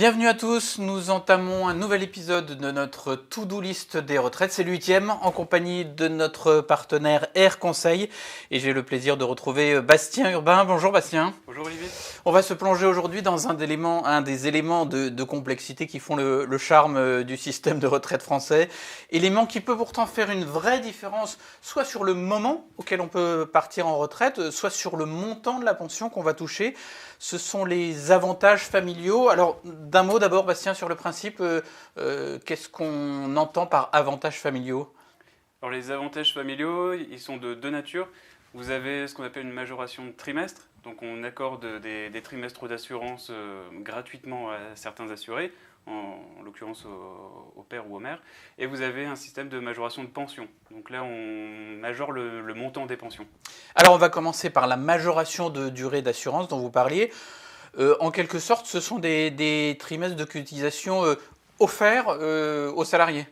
Bienvenue à tous, nous entamons un nouvel épisode de notre to-do list des retraites. C'est le 8e en compagnie de notre partenaire Air Conseil et j'ai le plaisir de retrouver Bastien Urbain. Bonjour Bastien. Bonjour Olivier. On va se plonger aujourd'hui dans un des éléments de complexité qui font le charme du système de retraite français. Élément qui peut pourtant faire une vraie différence, soit sur le moment auquel on peut partir en retraite, soit sur le montant de la pension qu'on va toucher. Ce sont les avantages familiaux. Alors, d'un mot d'abord, Bastien, sur le principe, qu'est-ce qu'on entend par avantages familiaux ? Alors les avantages familiaux, ils sont de deux natures. Vous avez ce qu'on appelle une majoration de trimestre. Donc on accorde des trimestres d'assurance gratuitement à certains assurés, en l'occurrence au père ou aux mères. Et vous avez un système de majoration de pension. Donc là, on majore le montant des pensions. Alors on va commencer par la majoration de durée d'assurance dont vous parliez. En quelque sorte, ce sont des trimestres de cotisation offerts aux salariés.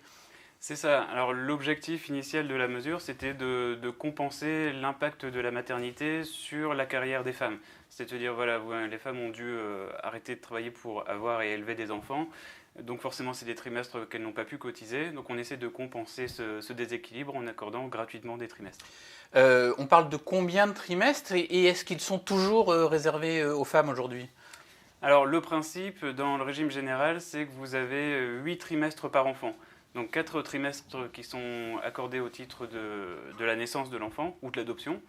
C'est ça. Alors l'objectif initial de la mesure, c'était de compenser l'impact de la maternité sur la carrière des femmes. C'est-à-dire, voilà, les femmes ont dû arrêter de travailler pour avoir et élever des enfants. Donc forcément, c'est des trimestres qu'elles n'ont pas pu cotiser. Donc on essaie de compenser ce déséquilibre en accordant gratuitement des trimestres. On parle de combien de trimestres et est-ce qu'ils sont toujours réservés aux femmes aujourd'hui ? Alors le principe dans le régime général, c'est que vous avez 8 trimestres par enfant. Donc 4 trimestres qui sont accordés au titre de la naissance de l'enfant ou de l'adoption,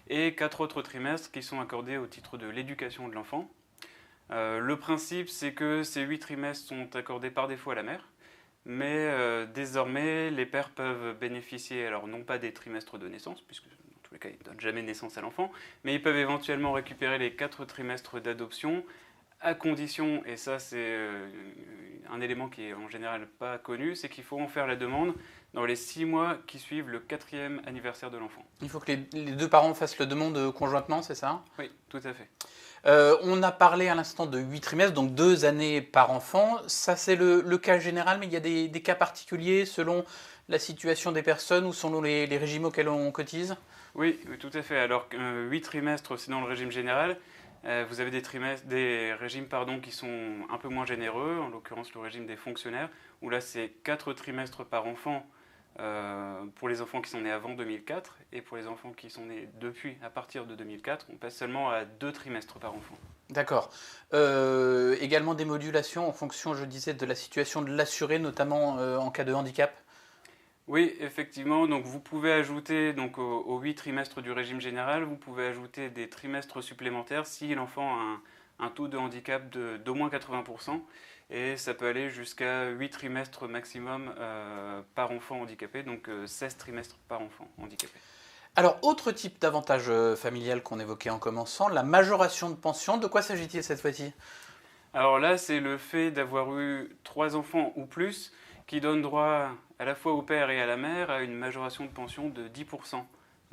et 4 autres trimestres qui sont accordés au titre de l'éducation de l'enfant. Le principe, c'est que ces 8 trimestres sont accordés par défaut à la mère, mais désormais, les pères peuvent bénéficier, alors non pas des trimestres de naissance, puisque dans tous les cas, ils ne donnent jamais naissance à l'enfant, mais ils peuvent éventuellement récupérer les 4 trimestres d'adoption, à condition, et ça c'est un élément qui est en général pas connu, c'est qu'il faut en faire la demande dans les 6 mois qui suivent le 4e anniversaire de l'enfant. Il faut que les deux parents fassent la demande conjointement, c'est ça ? Oui, tout à fait. On a parlé à l'instant de 8 trimestres, donc 2 années par enfant. Ça c'est le cas général, mais il y a des cas particuliers selon la situation des personnes ou selon les régimes auxquels on cotise ? Oui, tout à fait. Alors 8 trimestres, c'est dans le régime général. Vous avez des régimes qui sont un peu moins généreux, en l'occurrence le régime des fonctionnaires, où là c'est 4 trimestres par enfant pour les enfants qui sont nés avant 2004, et pour les enfants qui sont nés à partir de 2004, on passe seulement à 2 trimestres par enfant. D'accord. Également des modulations en fonction, je disais, de la situation de l'assuré, notamment en cas de handicap ? Oui, effectivement. Donc vous pouvez ajouter aux 8 trimestres du régime général, vous pouvez ajouter des trimestres supplémentaires si l'enfant a un taux de handicap d'au moins 80%. Et ça peut aller jusqu'à 8 trimestres maximum par enfant handicapé, donc 16 trimestres par enfant handicapé. Alors, autre type d'avantage familial qu'on évoquait en commençant, la majoration de pension. De quoi s'agit-il cette fois-ci ? Alors là, c'est le fait d'avoir eu 3 enfants ou plus qui donne droit à la fois au père et à la mère à une majoration de pension de 10%.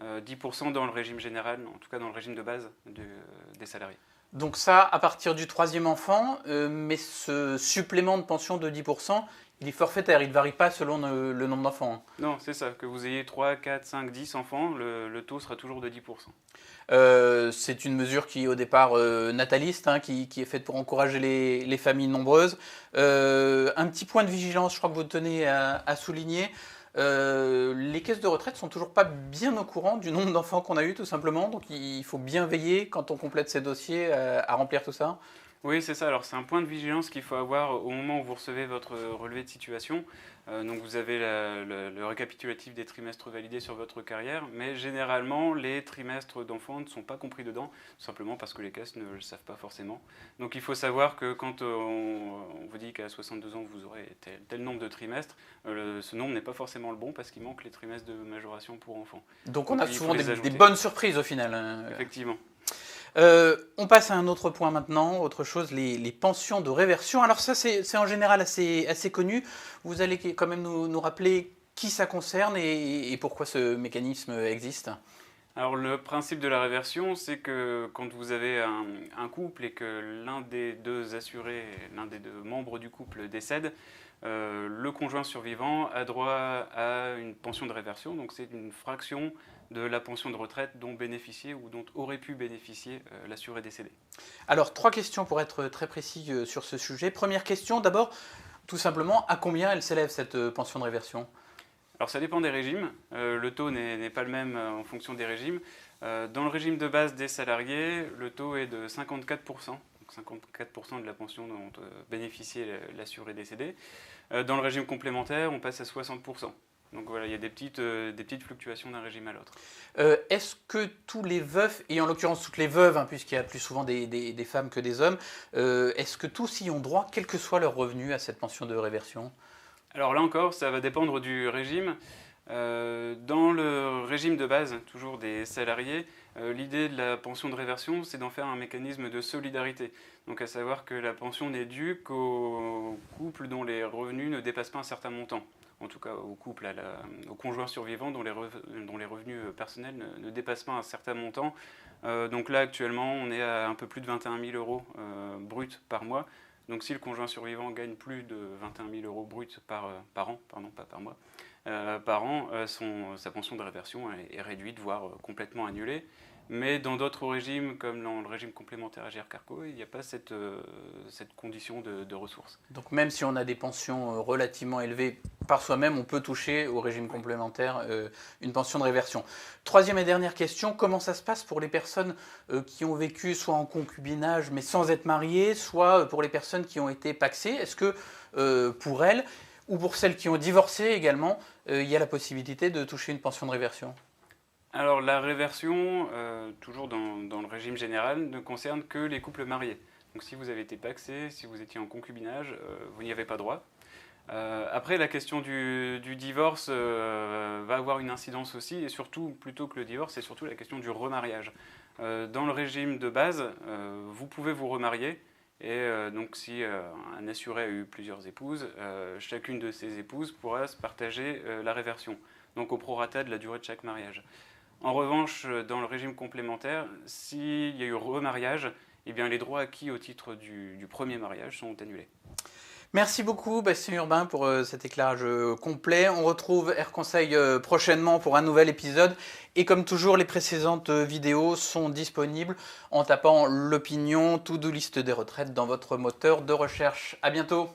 10% dans le régime général, en tout cas dans le régime de base des salariés. Donc ça, à partir du 3e enfant, mais ce supplément de pension de 10%, il est forfaitaire, il ne varie pas selon le nombre d'enfants. Non, c'est ça, que vous ayez 3, 4, 5, 10 enfants, le taux sera toujours de 10%. C'est une mesure qui est au départ nataliste, qui est faite pour encourager les familles nombreuses. Un petit point de vigilance, je crois que vous tenez à souligner. Les caisses de retraite sont toujours pas bien au courant du nombre d'enfants qu'on a eu tout simplement, donc il faut bien veiller quand on complète ces dossiers à remplir tout ça. Oui, c'est ça. Alors, c'est un point de vigilance qu'il faut avoir au moment où vous recevez votre relevé de situation. Donc, vous avez le récapitulatif des trimestres validés sur votre carrière, mais généralement, les trimestres d'enfants ne sont pas compris dedans, tout simplement parce que les caisses ne le savent pas forcément. Donc, il faut savoir que quand on vous dit qu'à 62 ans, vous aurez tel nombre de trimestres, ce nombre n'est pas forcément le bon parce qu'il manque les trimestres de majoration pour enfants. Donc, on a souvent des bonnes surprises au final. Effectivement. On passe à un autre point maintenant, autre chose, les pensions de réversion. Alors ça, c'est en général assez connu. Vous allez quand même nous rappeler qui ça concerne et pourquoi ce mécanisme existe ? Alors le principe de la réversion, c'est que quand vous avez un couple et que l'un des deux assurés, l'un des deux membres du couple décède, le conjoint survivant a droit à une pension de réversion, donc c'est une fraction de la pension de retraite dont bénéficiait ou dont aurait pu bénéficier l'assuré décédé. Alors, 3 questions pour être très précis sur ce sujet. Première question, d'abord, tout simplement, à combien elle s'élève cette pension de réversion? Alors ça dépend des régimes, le taux n'est pas le même en fonction des régimes. Dans le régime de base des salariés, le taux est de 54%, donc 54% de la pension dont bénéficiait l'assuré décédé. Dans le régime complémentaire, on passe à 60%. Donc voilà, il y a des petites fluctuations d'un régime à l'autre. Est-ce que tous les veufs, et en l'occurrence toutes les veuves, hein, puisqu'il y a plus souvent des femmes que des hommes, est-ce que tous y ont droit, quel que soit leur revenu, à cette pension de réversion? Alors là encore, ça va dépendre du régime. Dans le régime de base, toujours des salariés, l'idée de la pension de réversion, c'est d'en faire un mécanisme de solidarité. Donc à savoir que la pension n'est due qu'aux couples dont les revenus ne dépassent pas un certain montant. En tout cas aux couples, aux conjoints survivants dont les revenus personnels ne dépassent pas un certain montant. Donc là actuellement, on est à un peu plus de 21 000 euros bruts par mois. Donc si le conjoint survivant gagne plus de 21 000 euros bruts par an, pardon, pas par mois, par an, sa pension de réversion est réduite, voire complètement annulée. Mais dans d'autres régimes, comme dans le régime complémentaire Agirc-Arrco, il n'y a pas cette condition de ressources. Donc même si on a des pensions relativement élevées par soi-même, on peut toucher au régime complémentaire une pension de réversion. Troisième et dernière question, comment ça se passe pour les personnes qui ont vécu soit en concubinage mais sans être mariées, soit pour les personnes qui ont été pacsées? Est-ce que pour elles, ou pour celles qui ont divorcé également, il y a la possibilité de toucher une pension de réversion? Alors la réversion, toujours dans le régime général, ne concerne que les couples mariés. Donc si vous avez été pacsé, si vous étiez en concubinage, vous n'y avez pas droit. Après, la question du divorce va avoir une incidence aussi, et surtout, plutôt que le divorce, c'est surtout la question du remariage. Dans le régime de base, vous pouvez vous remarier, et donc si un assuré a eu plusieurs épouses, chacune de ces épouses pourra se partager la réversion, donc au prorata de la durée de chaque mariage. En revanche, dans le régime complémentaire, s'il y a eu remariage, eh bien, les droits acquis au titre du premier mariage sont annulés. Merci beaucoup Bastien Urbain pour cet éclairage complet. On retrouve Air Conseil prochainement pour un nouvel épisode. Et comme toujours, les précédentes vidéos sont disponibles en tapant l'opinion to-do list des retraites dans votre moteur de recherche. À bientôt.